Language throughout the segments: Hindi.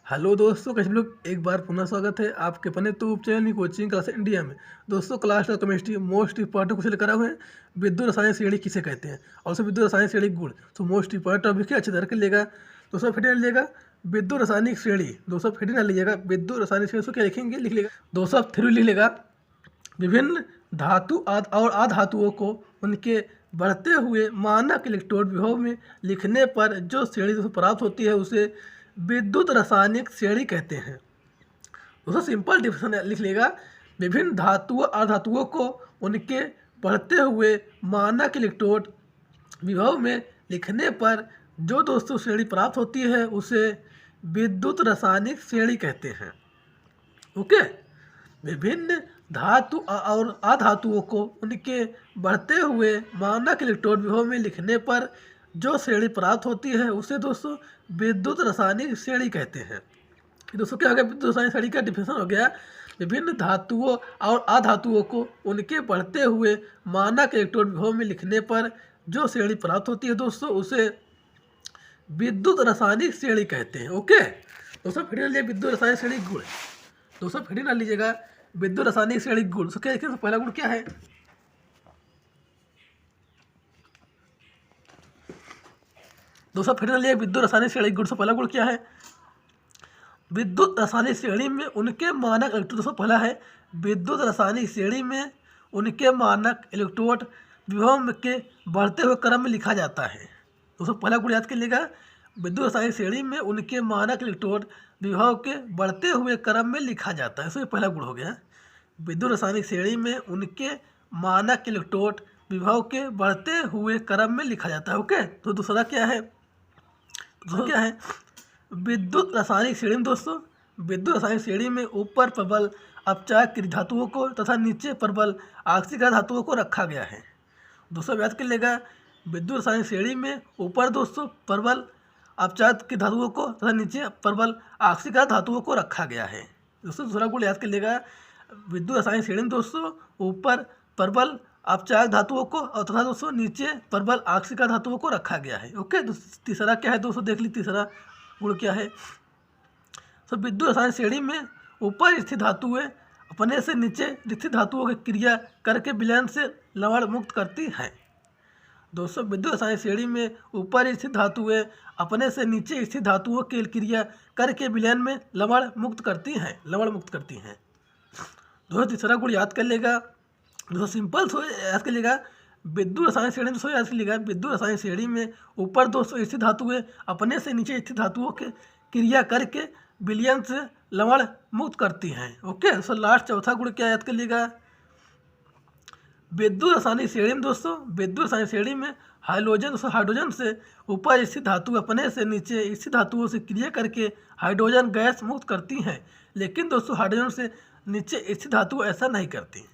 हेलो दोस्तों, कैसे लोग। एक बार पुनः स्वागत है आपके अपने YouTube channel coaching Claas India में। दोस्तों, class chemistry most important question लेकर आए हुए हैं। विद्युत रासायनिक श्रेणी किसे कहते हैं और उसे विद्युत रासायनिक श्रेणी गुण। तो मोस्ट इंपॉर्टेंट टॉपिक है, अच्छे तरह के लेगा। दोस्तों फिर लीजिएगा विद्युत रासायनिक श्रेणी। दोस्तों फिर ना लीजिएगा विद्युत रासायनिक श्रेणी, क्या लिखेंगे लिख लेगा। दोस्तों थ्रू लिख लेगा विभिन्न धातु और अधातुओं को उनके बढ़ते हुए मानक इलेक्ट्रोड विभव में लिखने पर जो श्रेणी प्राप्त होती है उसे विद्युत रासायनिक श्रेणी कहते हैं। दोस्तों सिंपल डिफिनेशन लिख लेगा, विभिन्न धातुओं अधातुओं को उनके बढ़ते हुए मानक इलेक्ट्रोड विभव में लिखने पर जो दोस्तों श्रेणी प्राप्त होती है उसे विद्युत रासायनिक श्रेणी कहते हैं। ओके, विभिन्न धातु और अधातुओं को उनके बढ़ते हुए मानक इलेक्ट्रोड विभव में लिखने पर जो श्रेणी प्राप्त होती है उसे दोस्तों विद्युत रासायनिक श्रेणी कहते हैं। दोस्तों क्या हो गया, विद्युत रासायनिक श्रेणी का डिफिनेशन हो गया, विभिन्न धातुओं और अधातुओं को उनके बढ़ते हुए मानक इलेक्ट्रोड विभव में लिखने पर जो श्रेणी प्राप्त होती है दोस्तों उसे विद्युत रासायनिक श्रेणी कहते हैं। ओके दोस्तों, फिर लीजिए विद्युत रासायनिक श्रेणी गुण। दोस्तों फिर ना लीजिएगा विद्युत रासायनिक श्रेणी गुण। तो क्या देखिए, पहला गुण क्या है। दोस्तों फिर लिए विद्युत रासायनिक श्रेणी गुण से पहला गुण क्या है। विद्युत रासायनिक श्रेणी में उनके मानक इलेक्ट्रोड। दोस्तों पहला है विद्युत रासायनिक श्रेणी में उनके मानक इलेक्ट्रोड विभव के बढ़ते हुए क्रम में लिखा जाता है। दोस्तों पहला गुण याद कर लीजिएगा, विद्युत रासायनिक श्रेणी में उनके मानक इलेक्ट्रोड विभव के बढ़ते हुए क्रम में लिखा जाता है। तो ये पहला गुण हो गया, विद्युत रासायनिक श्रेणी में उनके मानक इलेक्ट्रोड विभव के बढ़ते हुए क्रम में लिखा जाता है। ओके, तो दूसरा क्या है, दूसरा क्या है, विद्युत रासायनिक श्रेणी में दोस्तों विद्युत रासायनिक श्रेणी में ऊपर प्रबल अपचायक धातुओं को तथा नीचे प्रबल आक्सीय धातुओं को रखा गया है। दोस्तों याद कर लेगा, विद्युत रासायनिक श्रेणी में ऊपर दोस्तों प्रबल अपचायक की धातुओं को तथा नीचे प्रबल आक्सीय धातुओं को रखा गया है। दोस्तों दूसरा गुण याद कर लेगा, विद्युत रासायनिक श्रेणी में दोस्तों ऊपर प्रबल अपचायक धातुओं को और तथा दोस्तों नीचे प्रबल आक्सीय धातुओं को रखा गया है। ओके, तीसरा क्या है दोस्तों, देख ली तीसरा गुण क्या है। तो विद्युत रासायनिक श्रेणी में ऊपर स्थित धातुएं अपने से नीचे स्थित धातुओं की क्रिया करके विलयन से लवण मुक्त करती हैं। दोस्तों विद्युत रासायनिक श्रेणी में ऊपर स्थित धातुएं अपने से नीचे स्थित धातुओं की क्रिया करके विलयन में लवण मुक्त करती हैं। दोस्तों तीसरा गुण याद कर लेगा, दोस्तों सिंपल याद कर लेगा, विद्युत रासायनिक श्रेणी दोस्तों याद कर लेगा, विद्युत रासायनिक श्रेणी में ऊपर दोस्तों स्थित धातुएं अपने से नीचे स्थित धातुओं के क्रिया करके विलयन से लवण मुक्त करती हैं। ओके, दोस्तों लास्ट चौथा गुण क्या याद कर लेगा, विद्युत रासायनिक श्रेणी में दोस्तों विद्युत रासायनिक श्रेणी में हाइड्रोजन से ऊपर स्थित धातु अपने से नीचे स्थित धातुओं से क्रिया करके हाइड्रोजन गैस मुक्त करती हैं, लेकिन दोस्तों हाइड्रोजन से नीचे स्थित धातु ऐसा नहीं करती।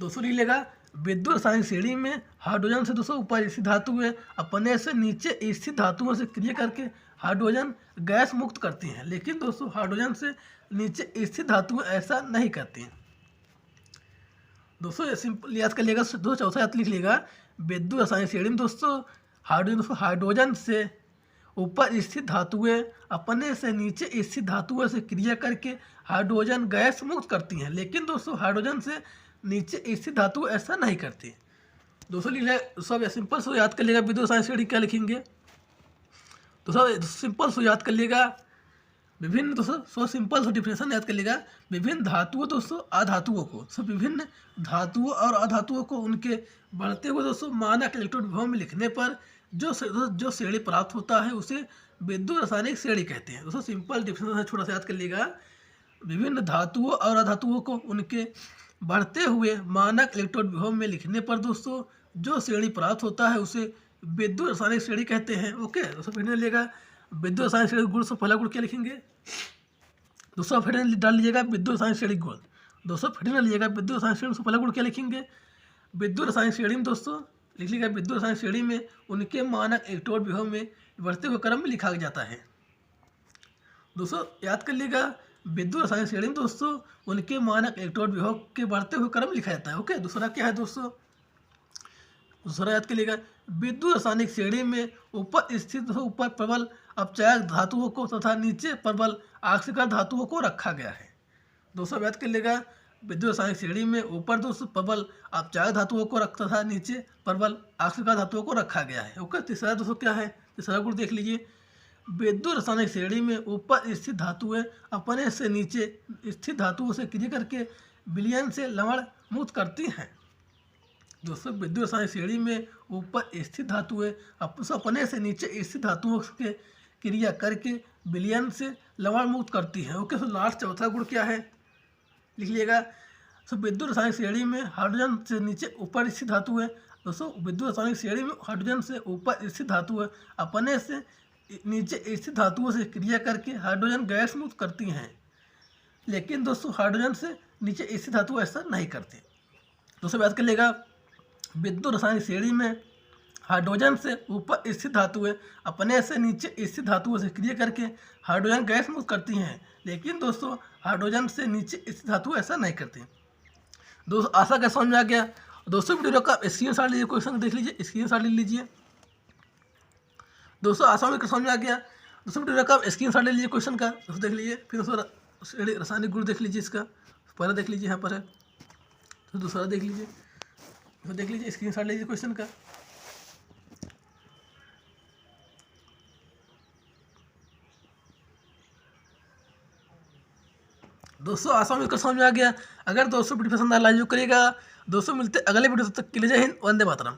दोस्तों नहीं लेगा, विद्युत रासायनिक श्रेणी में हाइड्रोजन से दोस्तों ऊपर स्थित धातुएं अपने से नीचे स्थित धातुओं से क्रिया करके हाइड्रोजन गैस मुक्त करती हैं, लेकिन दोस्तों हाइड्रोजन से नीचे स्थित धातुएं ऐसा नहीं करती। दोस्तों सिंपल याद कर लेगा, दो चौथा याद लिख लेगा, विद्युत रासायनिक श्रेणी में दोस्तों हाइड्रोजन से ऊपर स्थित धातुएं अपने से नीचे स्थित धातुओं से क्रिया करके हाइड्रोजन गैस मुक्त करती हैं, लेकिन दोस्तों हाइड्रोजन से नीचे स्थित धातु ऐसा नहीं करती। दोस्तों लिख सब सिंपल सो याद कर लेगा, विद्युत रासायनिक श्रेणी क्या लिखेंगे। दोस्तों सिंपल सो याद कर लेगा, विभिन्न दोस्तों सिंपल सो डिफिनेशन याद कर लेगा, विभिन्न धातुओं दोस्तों अधातुओं को विभिन्न धातुओं और अधातुओं को उनके बढ़ते हुए दोस्तों मानक इलेक्ट्रोड विभव में लिखने पर जो श्रेणी प्राप्त होता है उसे विद्युत रासायनिक श्रेणी कहते हैं। दोस्तों सिंपल डिफिनेशन छोटा सा याद कर लेगा, विभिन्न धातुओं और अधातुओं को उनके बढ़ते हुए मानक इलेक्ट्रोड विभव में लिखने पर दोस्तों जो श्रेणी प्राप्त होता है उसे विद्युत रासायनिक श्रेणी कहते हैं। ओके दोस्तों फिर लेगा, विद्युत रासायनिक श्रेणी गुण से पहला गुण क्या लिखेंगे। दोस्तों फिर डाल लीजिएगा विद्युत रासायनिक श्रेणी गुण। दोस्तों फिर लीजिएगा विद्युत रासायनिक श्रेणी से पहला गुण क्या लिखेंगे। विद्युत रासायनिक श्रेणी में दोस्तों लिख लीजिएगा, विद्युत रासायनिक श्रेणी में उनके मानक इलेक्ट्रोड विभव में बढ़ते हुए क्रम में लिखा जाता है। दोस्तों याद कर लीजिएगा, विद्युत रासायनिक श्रेणी में दोस्तों उनके मानक इलेक्ट्रोड विभव के बढ़ते हुए क्रम लिखा जाता है। ओके, दूसरा क्या है दोस्तों, दूसरा याद करिएगा, विद्युत रासायनिक श्रेणी में ऊपर स्थित ऊपर प्रबल अपचायक धातुओं को तथा नीचे प्रबल आक्सीकर धातुओं को रखा गया है। दोस्तों याद कर लेगा, विद्युत रासायनिक श्रेणी में ऊपर दोस्तों प्रबल अपचायक धातुओं को रखा तथा नीचे प्रबल आक्सीकर धातुओं को रखा गया है। ओके, तीसरा दोस्तों क्या है, तीसरा गुण देख लीजिए, विद्युत रासायनिक श्रेणी में ऊपर स्थित धातुएं अपने से नीचे स्थित धातुओं से क्रिया करके विलयन से लवण मुक्त करती हैं। दोस्तों विद्युत रासायनिक श्रेणी में ऊपर स्थित धातुएं अपने से नीचे स्थित धातुओं के क्रिया करके विलयन से लवण मुक्त करती हैं। ओके, तो लास्ट चौथा गुण क्या है, लिख लीजिएगा। तो विद्युत रासायनिक श्रेणी में हाइड्रोजन से नीचे ऊपर स्थित धातु है। दोस्तों विद्युत रासायनिक श्रेणी में हाइड्रोजन से ऊपर स्थित धातु है अपने से नीचे स्थित धातुओं से क्रिया करके हाइड्रोजन गैस मुक्त करती हैं, लेकिन दोस्तों हाइड्रोजन से नीचे स्थित धातु ऐसा नहीं करती। दोस्तों याद कर लेगा, विद्युत रासायनिक श्रेणी में हाइड्रोजन से ऊपर स्थित धातुएं अपने से नीचे स्थित धातुओं से क्रिया करके हाइड्रोजन गैस मुक्त करती हैं, लेकिन दोस्तों हाइड्रोजन से नीचे स्थित धातु ऐसा नहीं करती। दोस्तों आशा क्या समझ में आ गया। दोस्तों वीडियो का स्क्रीनशॉट लीजिए, क्वेश्चन देख लीजिए, स्क्रीनशॉट ले लीजिए। दोस्तों आशा में समझ में आ गया। दोस्तों वीडियो का स्क्रीनशॉट ले लीजिए क्वेश्चन का, दोस्तों देख लीजिए। फिर दोस्तों रासायनिक गुण देख लीजिए, इसका पहला देख लीजिए, यहाँ पर है, तो दूसरा देख लीजिए, तो देख लीजिए, स्क्रीनशॉट ले लीजिए क्वेश्चन का। दोस्तों आशा में समझ में आ गया। अगर दोस्तों वीडियो पसंद आया लाइक करिएगा। दोस्तों मिलते अगले वीडियो, तब तक के लिए जय हिंद, वंदे मातरम।